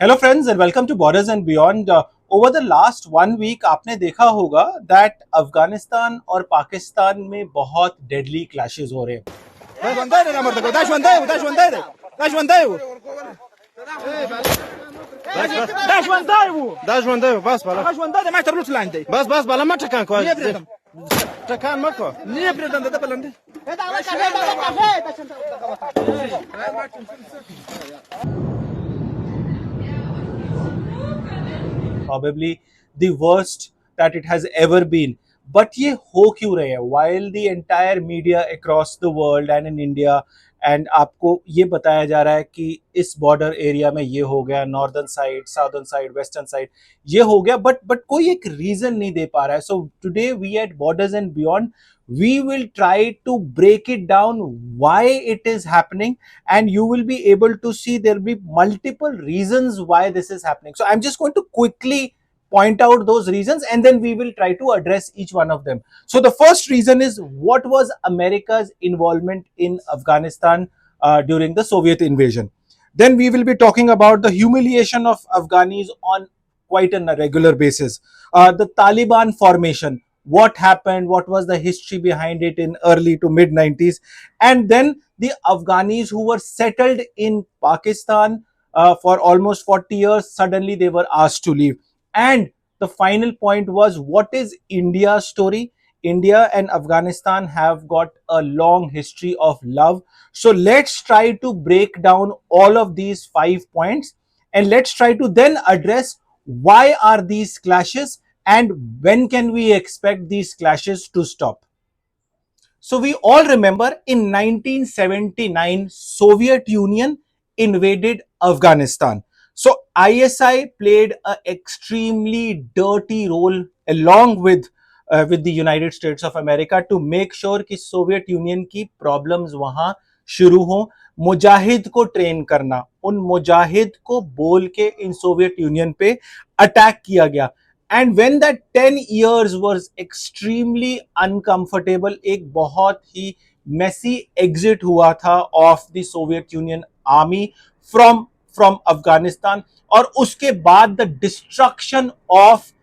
Hello friends and welcome to borders and beyond. Over the last 1 week आपने देखा होगा that Afghanistan और पाकिस्तान में बहुत डेडली क्लैशेस हो रहे हैं। Probably the worst that it has ever been. But ये हो क्यों रहे हैं? While the entire media across the world and in India and आपको ये बताया जा रहा है कि इस बॉर्डर एरिया में ये हो गया, northern side, southern side, western side ये हो गया, बट कोई एक रीजन नहीं दे पा रहा है. So today we at borders and beyond we will try to break it down why it is happening, and you will be able to see there will be multiple reasons why this is happening. So I'm just going to quickly point out those reasons and then we will try to address each one of them. So the first reason is, what was America's involvement in Afghanistan during the Soviet invasion? Then we will be talking about the humiliation of Afghanis on quite a regular basis. The Taliban formation, what happened, what was the history behind it in early to mid 90s, and then the Afghanis who were settled in Pakistan for almost 40 years, suddenly they were asked to leave. And the final point was, what is India's story? India and Afghanistan have got a long history of love. So let's try to break down all of these 5 points and let's try to then address why are these clashes and when can we expect these clashes to stop. So we all remember in 1979, Soviet Union invaded Afghanistan. So ISI played an extremely dirty role along with the United States of America to make sure कि Soviet union की problems वहां शुरू हो. मुजाहिद को train करना, उन मुजाहिद को बोल के इन सोवियत यूनियन पे अटैक किया गया. And when that 10 years was extremely uncomfortable, एक बहुत ही messy exit हुआ था of the Soviet Union army from Afghanistan, और उसके बाद the destruction of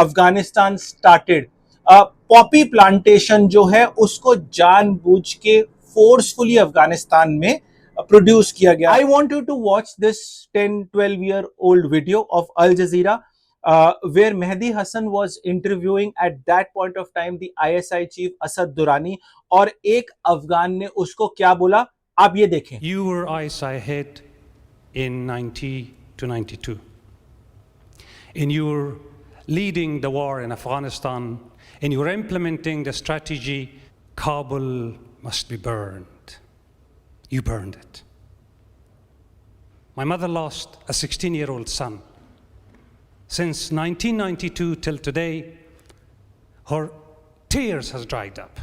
Afghanistan started. Poppy plantation जो है उसको जानबूझ के फोर्सफुली अफगानिस्तान में प्रोड्यूस किया गया. I want you to watch this 10-12 year old video of Al Jazeera where Mehdi Hasan was interviewing at that point of time the ISI chief Asad Durrani, और एक अफगान ने उसको क्या बोला आप ये देखें. You were ISI head in 90 to 92. And you were leading the war in Afghanistan, and you were implementing the strategy, Kabul must be burned. You burned it. My mother lost a 16-year-old son. Since 1992 till today, her tears has dried up.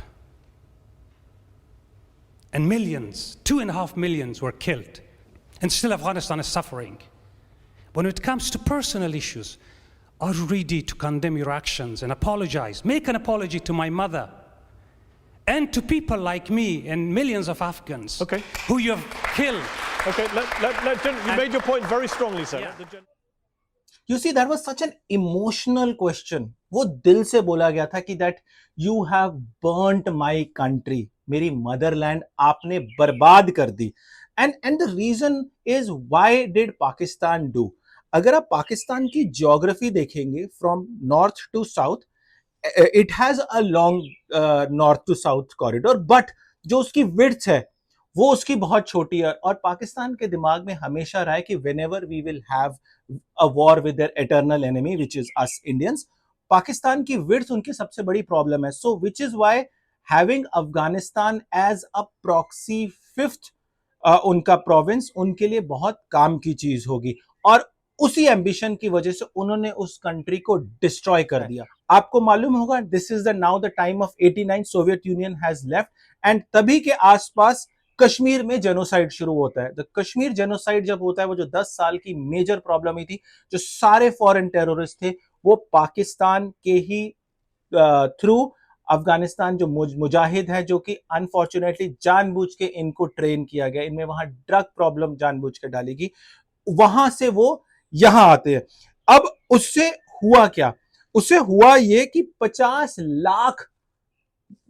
And millions, 2.5 million were killed. And still Afghanistan is suffering. When it comes to personal issues, are you ready to condemn your actions and apologize? Make an apology to my mother and to people like me and millions of Afghans who you have killed. You made your point very strongly, sir. Yeah. You see, that was such an emotional question. वो दिल से बोला गया था कि that you have burnt my country, मेरी Motherland आपने बर्बाद कर दी. And the reason is, why did Pakistan do? अगर आप पाकिस्तान की ज्योग्राफी देखेंगे from north to south, it has a long north to south corridor, but जो उसकी width है वो उसकी बहुत छोटी है. और पाकिस्तान के दिमाग में हमेशा रहा है कि whenever we will have a war with their eternal enemy which is us Indians, Pakistan की width उनकी सबसे बड़ी प्रॉब्लम है. So which is why having Afghanistan as a proxy fifth उनका प्रोविंस उनके लिए बहुत काम की चीज होगी, और उसी एम्बिशन की वजह से उन्होंने उस कंट्री को डिस्ट्रॉय कर दिया. आपको मालूम होगा, this is the now the time of 89, Soviet union has left, and तभी के आसपास कश्मीर में जेनोसाइड शुरू होता है. द कश्मीर जेनोसाइड जब होता है, वो जो 10 साल की मेजर प्रॉब्लम हुई थी, जो सारे फॉरेन टेररिस्ट थे वो पाकिस्तान के ही थ्रू अफगानिस्तान जो मुजाहिद है, जो कि अनफॉर्चुनेटली जानबूझ के इनको ट्रेन किया गया, इनमें वहां ड्रग प्रॉब्लम जानबूझ के डालेगी, वहां से वो यहां आते हैं। अब उससे हुआ क्या? उससे हुआ ये कि 50 लाख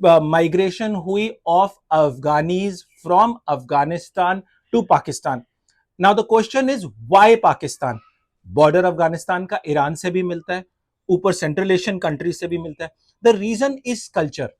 माइग्रेशन हुई of Afghanis from Afghanistan to Pakistan. Now the question is why Pakistan? Border Afghanistan का ईरान से भी मिलता है, ऊपर सेंट्रल एशियन कंट्री से भी मिलता है। The reason is culture.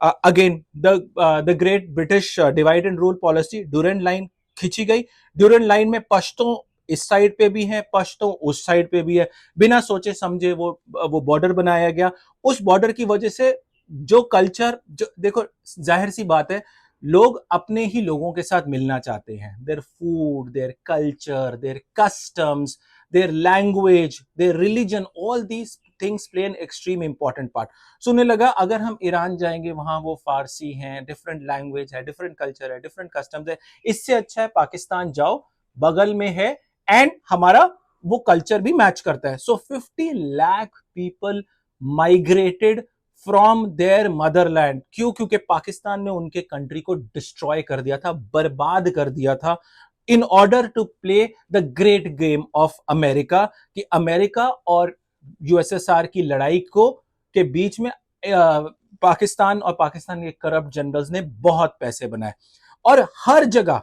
Again the great British divide and rule policy, Durand line खींची गई। ड्यूरेंट लाइन में पश्तो इस साइड पे भी है, पश्तो उस साइड पे भी है, बिना सोचे समझे वो बॉर्डर बनाया गया। उस बॉर्डर की वजह से जो कल्चर, जो देखो जाहिर सी बात है, लोग अपने ही लोगों के साथ मिलना चाहते हैं। Their food, their culture, their customs, their language, their religion, all these things play an extreme important part. So उन्हें लगा अगर हम ईरान जाएंगे, वहां वो फारसी हैं, डिफरेंट लैंग्वेज है, डिफरेंट कल्चर है, डिफरेंट कस्टम्स है, इससे अच्छा है पाकिस्तान जाओ, बगल में है, एंड हमारा वो कल्चर भी मैच करता है। So 50 lakh people migrated from their motherland. क्यों? क्योंकि पाकिस्तान ने उनके कंट्री को डिस्ट्रॉय कर दिया था, बर्बाद कर दिया था, in order to play the great game of America, कि अमेरिका और यूएसएसआर की लड़ाई को के बीच में पाकिस्तान और पाकिस्तान के करप्ट जनरल्स ने बहुत पैसे बनाए। और हर जगह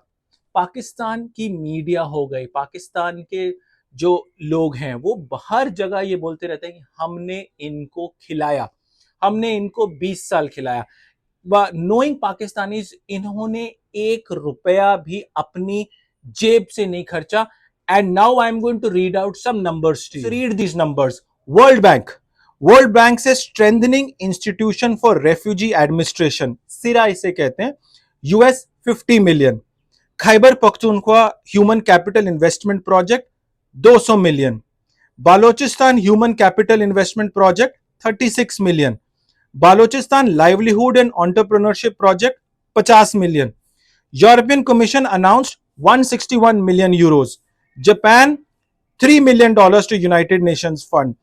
पाकिस्तान की मीडिया हो गई, पाकिस्तान के जो लोग हैं वो हर जगह ये बोलते रहते हैं कि हमने इनको खिलाया, हमने इनको 20 साल खिलाया। नोइंग पाकिस्तानीज, इन्होंने 1 रुपया भी अपनी जेब से नहीं खर्चा। And now I am going to read out some numbers to you. Read these numbers. World Bank से strengthening institution for refugee administration, SIRA इसे कहते हैं, US 50 million. Khyber Pakhtunkhwa human capital investment project 200 million. Balochistan human capital investment project 36 million. Balochistan livelihood and entrepreneurship project 50 million. European Commission announced 161 million euros. Japan $3 million to United Nations fund.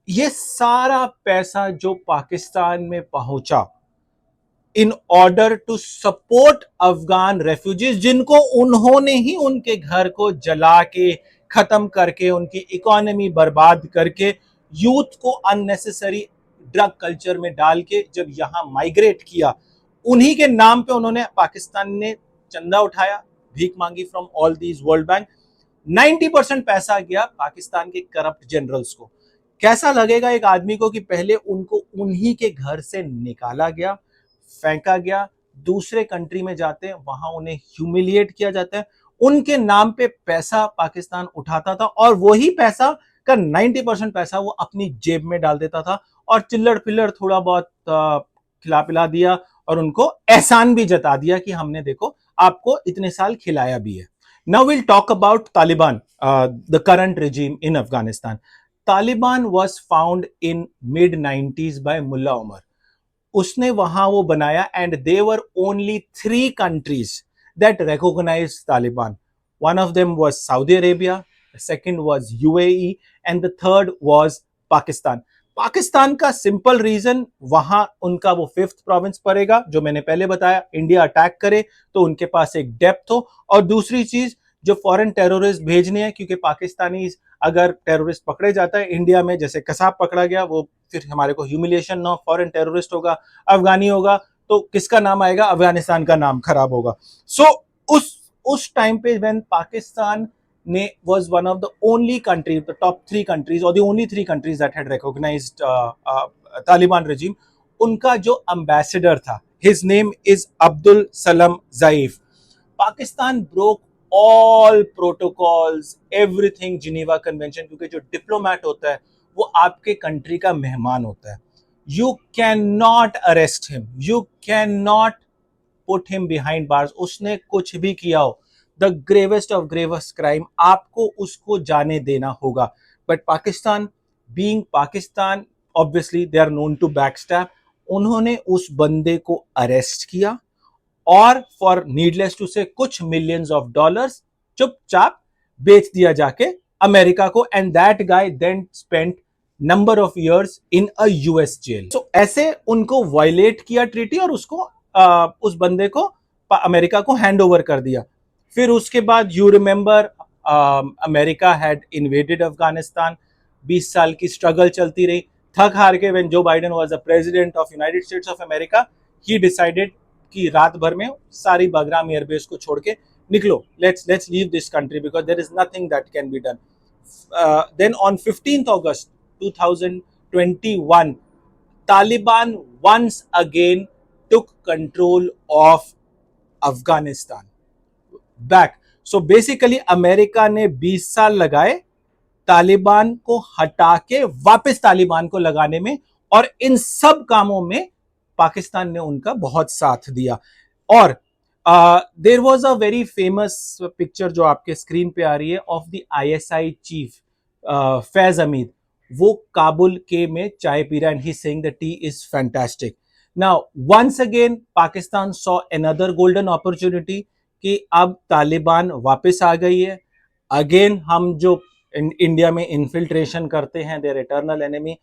ये सारा पैसा जो पाकिस्तान में पहुंचा in order to support Afghan refugees, जिनको उन्होंने ही उनके घर को जला के, खत्म करके, उनकी इकोनॉमी बर्बाद करके, यूथ को अननेसेसरी ड्रग कल्चर में डाल के जब यहां माइग्रेट किया, उन्हीं के नाम पे उन्होंने, पाकिस्तान ने चंदा उठाया, भीख मांगी from all these world bank. 90% पैसा गया पाकिस्तान के करप्ट जनरल्स को। कैसा लगेगा एक आदमी को कि पहले उनको उन्हीं के घर से निकाला गया, फेंका गया, दूसरे कंट्री में जाते हैं, वहां उन्हें ह्यूमिलिएट किया जाता है, उनके नाम पे पैसा पाकिस्तान उठाता था और वही पैसा का 90% पैसा वो अपनी जेब में डाल देता था और चिल्लड़ पिल्लड़ थोड़ा बहुत खिला पिला दिया और उनको एहसान भी जता दिया कि हमने देखो आपको इतने साल खिलाया भी है। Now will talk about Taliban, the current regime in Afghanistan. Taliban was found in mid 90s by मुल्ला उमर। उसने वहां वो बनाया and they were only 3 countries that recognized Taliban. One of them was Saudi Arabia, the second was UAE and the third was Pakistan. Pakistan का simple reason, वहां उनका वो 5th province पड़ेगा, जो मैंने पहले बताया, इंडिया अटैक करे तो उनके पास एक डेप्थ हो, और दूसरी चीज जो फॉरेन टेररिस्ट भेजने हैं, क्योंकि पाकिस्तानी अगर टेररिस्ट पकड़े जाता है इंडिया में, जैसे कसाब पकड़ा गया, वो फिर हमारे को ह्यूमिलिएशन ना, फॉरेन टेररिस्ट होगा, अफगानी होगा, तो किसका नाम आएगा? अफगानिस्तान का नाम खराब होगा। सो उस टाइम पे व्हेन पाकिस्तान ने was one of the only country, the top 3 countries or the only 3 countries that had recognized Taliban regime, उनका जो ambassador था, his name is Abdul Salam Zaif. Pakistan broke all protocols, everything, Geneva Convention, क्योंकि जो diplomat होता है वो आपके country का मेहमान होता है। You cannot arrest him, you cannot put him behind bars. उसने कुछ भी किया हो, the gravest of gravest crime, आपको उसको जाने देना होगा। But Pakistan, being Pakistan, obviously they are known to backstab. उन्होंने उस बंदे को अरेस्ट किया और फॉर नीडलेस टू से कुछ मिलियंस ऑफ डॉलर्स चुपचाप बेच दिया जाके अमेरिका को, and that guy then spent number of years in a US jail. So ऐसे उनको वायलेट किया ट्रीटी और उसको उस बंदे को अमेरिका को हैंड ओवर कर दिया। फिर उसके बाद you remember America had invaded Afghanistan. 20 साल की स्ट्रगल चलती रही. थक हार के when Joe Biden was the president of United States of America, he decided कि रात भर में सारी बागराम एयरबेस को छोड़ के निकलो, let's leave this country because there is nothing that can be done. Then on 15th August 2021, Taliban once again took control of Afghanistan back. So basically America ने 20 साल लगाए तालिबान को हटा के वापस तालिबान को लगाने में, और इन सब कामों में पाकिस्तान ने उनका बहुत साथ दिया. और there was a very famous picture जो आपके स्क्रीन पे आ रही है of the ISI chief Faiz Hameed. वो काबुल के में चाय पी रहा है and he saying the tea is fantastic. Now once again Pakistan saw another golden opportunity कि अब तालिबान वापस आ गई है. अगेन हम जो इंडिया में इन्फिल्ट्रेशन करते हैं, देयर इटर्नल एनिमी.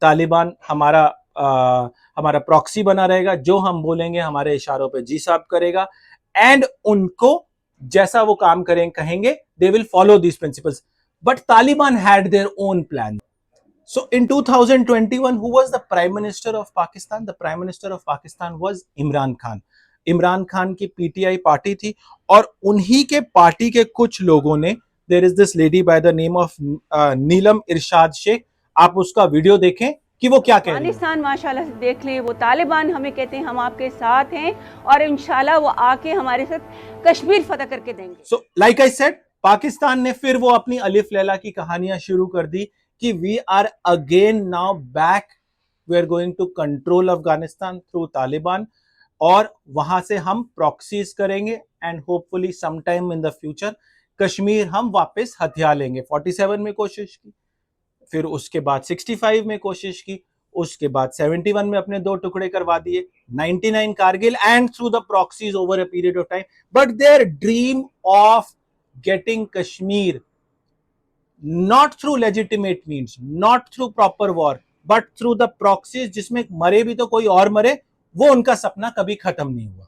तालिबान हमारा प्रॉक्सी बना रहेगा, जो हम बोलेंगे हमारे इशारों पे जी साहब करेगा, एंड उनको जैसा वो काम करें कहेंगे they will follow these principles. But Taliban had their own plan. So in 2021, who was the Prime Minister of Pakistan? The Prime Minister of Pakistan was Imran Khan. Imran Khan की पीटीआई पार्टी थी, और उन्हीं के पार्टी के कुछ लोगों ने, there is this lady by the name of Neelam Irshad Sheikh, आप उसका वीडियो देखें कि वो क्या कह रही है. अफगानिस्तान माशाल्लाह से देख ले, वो तालिबान हमें कहते हैं हम आपके साथ हैं और इंशाल्लाह वो आके हमारे साथ कश्मीर फतह करके देंगे. So like I said, Pakistan ने फिर वो अपनी अलिफ लैला की कहानियां शुरू कर दी कि we are again now back, we are going to control Afghanistan through Taliban, और वहां से हम प्रॉक्सीज करेंगे and hopefully some time in the future Kashmir हम वापस हथिया लेंगे. 47 में कोशिश की, फिर उसके बाद 65 में कोशिश की, उसके बाद 71 में अपने 2 टुकड़े करवा दिए, 99 Kargil, and through the proxies over a period of time. But their dream of getting Kashmir not through legitimate means, not through proper war, but through the proxies जिसमें मरे भी तो कोई और मरे, वो उनका सपना कभी खत्म नहीं हुआ.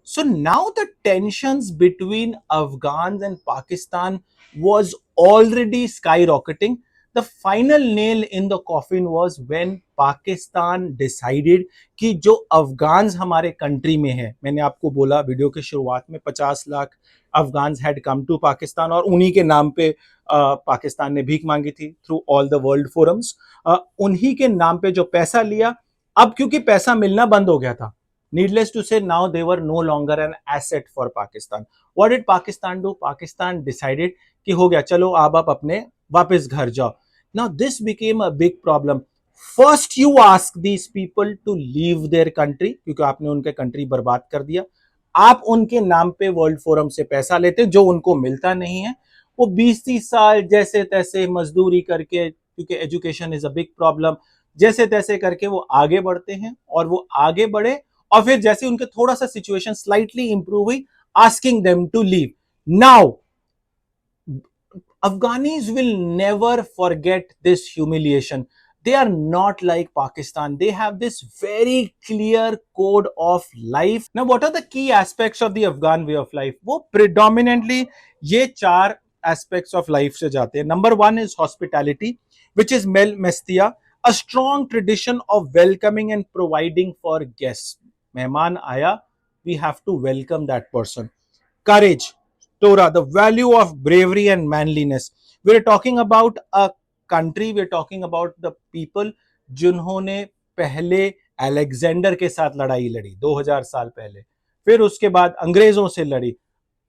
So now the tensions between Afghans and Pakistan was already skyrocketing. The final nail in the coffin was when Pakistan decided कि जो अफगान्स हमारे कंट्री में है, मैंने आपको बोला वीडियो के शुरुआत में 50 lakh Afghans had come to Pakistan, और उन्हीं के नाम पे पाकिस्तान ने भीख मांगी थी through all the world forums. उन्हीं के नाम पे जो पैसा लिया, अब क्योंकि पैसा मिलना बंद हो गया था, needless to say now they were no longer an asset for Pakistan. What did Pakistan do? Pakistan decided कि हो गया, चलो अब आप अपने वापस घर जाओ. Now this became a big problem. First you ask these people to leave their country, क्योंकि आपने उनके कंट्री बर्बाद कर दिया. आप उनके नाम पे वर्ल्ड फोरम से पैसा लेते जो उनको मिलता नहीं है. वो 20-30 साल जैसे तैसे मजदूरी करके, क्योंकि education is a big problem, जैसे तैसे करके वो आगे बढ़ते हैं, और वो आगे बढ़े और फिर जैसे उनके थोड़ा सा सिचुएशन स्लाइटली इंप्रूव हुई, asking them to leave. Now Afghanis will never forget this humiliation. They are not like Pakistan. They have this very clear code of life. Now, what are the key aspects of the Afghan way of life? वो predominantly ये 4 aspects of life से जाते हैं. Number 1 is hospitality, which is Mel Mestia, a strong tradition of welcoming and providing for guests. मेहमान आया, we have to welcome that person. Courage, Torah, the value of bravery and manliness. We're talking about a country, we're talking about the people जिन्होंने पहले Alexander के साथ लड़ाई लड़ी 2000 साल पहले, फिर उसके बाद अंग्रेजों से लड़ी,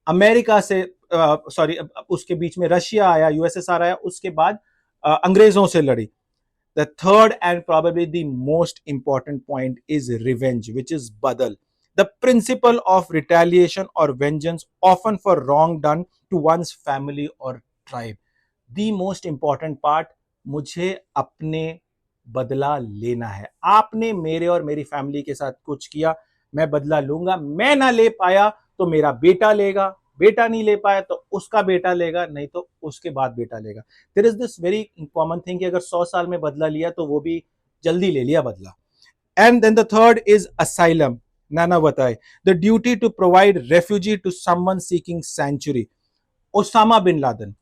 अमेरिका से उसके बीच में रशिया आया, USSR आया, उसके बाद अंग्रेजों से लड़ी. The third and probably the most important point is revenge, which is badal. The principle of retaliation or vengeance, often for wrong done to one's family or tribe. The most important part, मुझे अपने बदला लेना है. आपने मेरे और मेरी family के साथ कुछ किया, मैं बदला लूंगा. मैं ना ले पाया तो मेरा बेटा लेगा, बेटा नहीं ले पाया तो उसका बेटा लेगा, नहीं तो उसके बाद बेटा लेगा. There is this very common thing कि अगर 100 साल में बदला लिया तो वो भी जल्दी ले लिया बदला. And then the third is asylum. नाना बताए, the duty to provide refugee to someone seeking sanctuary. Osama bin Laden.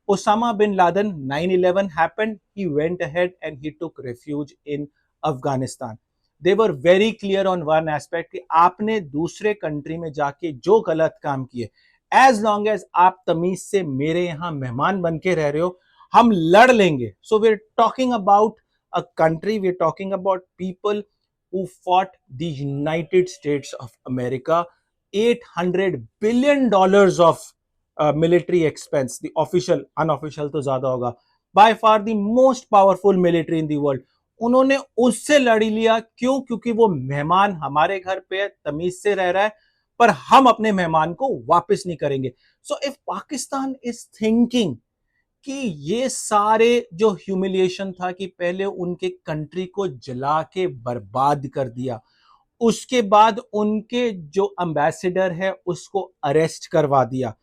Osama bin Laden, 9/11 happened, he went ahead and he took refuge in Afghanistan. They were very clear on one aspect कि आपने दूसरे country में जाके जो गलत काम किए, as long as आप तमीज से मेरे यहाँ मेहमान बन के रह रहे हो, हम लड़ लेंगे. So we're talking about a country, we're talking about people who fought the United States of America, $800 billion of military expense, the official, unofficial तो ज्यादा होगा, by far the most powerful military in the world. उन्होंने उससे लड़ी लिया. क्यों? क्योंकि वो मेहमान हमारे घर पे तमीज से रह रहा है, पर हम अपने मेहमान को वापस नहीं करेंगे. So if Pakistan is thinking कि ये सारे जो ह्यूमिलिएशन था कि पहले उनके कंट्री को जला के बर्बाद कर दिया, उसके बाद उनके जो एम्बेसडर है उसको अरेस्ट करवा दिया,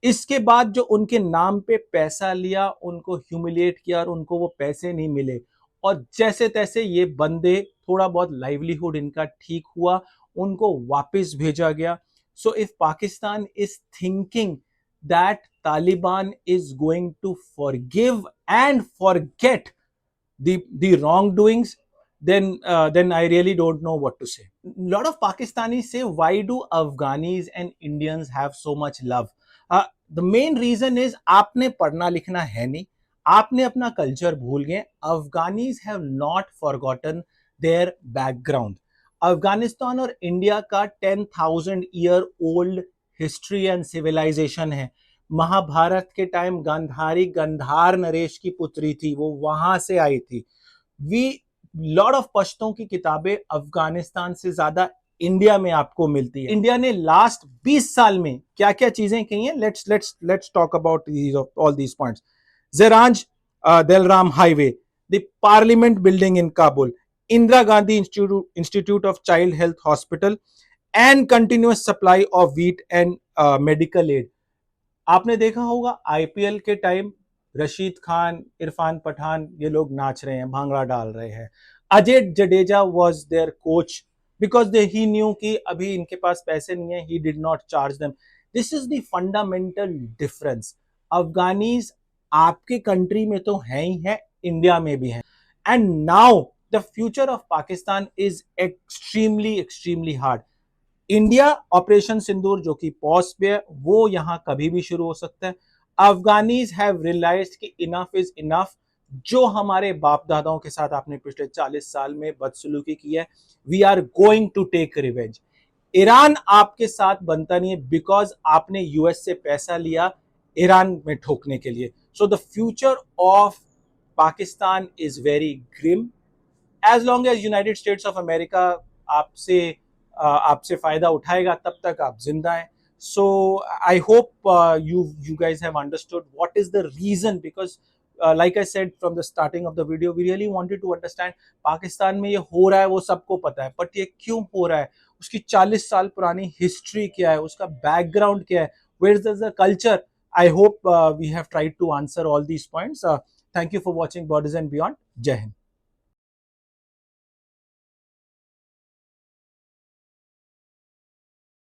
इसके बाद जो उनके नाम पे पैसा लिया, उनको ह्यूमिलिएट किया और उनको वो पैसे नहीं मिले, और जैसे तैसे ये बंदे थोड़ा बहुत लाइवलीहुड इनका ठीक हुआ, उनको वापस भेजा गया. So if Pakistan is thinking that Taliban is going to forgive and forget the wrongdoings, then I really don't know what to say. A lot of Pakistanis say, why do Afghanis and Indians have so much love? The main reason is आपने पढ़ना लिखना है नहीं, आपने अपना culture भूल गए. Afghanis have not forgotten their background. Afghanistan और इंडिया का 10,000 year old history and civilisation है. महाभारत के टाइम गांधारी गंधार नरेश की पुत्री थी, वो वहां से आई थी. वी लॉट ऑफ पश्तों की किताबें अफगानिस्तान से ज्यादा इंडिया में आपको मिलती है. इंडिया ने लास्ट 20 साल में क्या क्या चीजें की हैं, let's talk about all these points. Zaranj Delaram highway, the parliament building in Kabul, Indira Gandhi Institute of Child Health Hospital, and continuous supply of wheat and medical aid. आपने देखा होगा आईपीएल के टाइम रशीद खान, इरफान पठान, ये लोग नाच रहे हैं, भांगड़ा डाल रहे हैं. Ajay Jadeja was their coach because he knew कि अभी इनके पास पैसे नहीं है. He did not charge them. This is the fundamental difference. Afghanis आपके कंट्री में तो है ही है, इंडिया में भी है. And now the future of Pakistan is extremely hard. India operation Sindoor जो कि पॉज पे है, वो यहां कभी भी शुरू हो सकता है. अफगानीज हैव रियलाइज्ड कि इनफ इज इनफ. जो हमारे बाप दादाओं के साथ आपने पिछले 40 साल में बदसलूकी की है, we are going to take revenge. Iran आपके साथ बनता नहीं है बिकॉज आपने यूएस से पैसा लिया ईरान में ठोकने के लिए. So the future of Pakistan is very grim. As long as United States of America आपसे फायदा उठाएगा, तब तक आप जिंदा हैं. So I hope you guys have understood what is the reason, because like I said from the starting of the video, we really wanted to understand Pakistan में ये हो रहा है वो सबको पता है, बट ये क्यों हो रहा है, उसकी 40 साल पुरानी हिस्ट्री क्या है, उसका बैकग्राउंड क्या है, where is the culture. I hope we have tried to answer all these points. Thank you for watching Borders and Beyond. Jai Hind.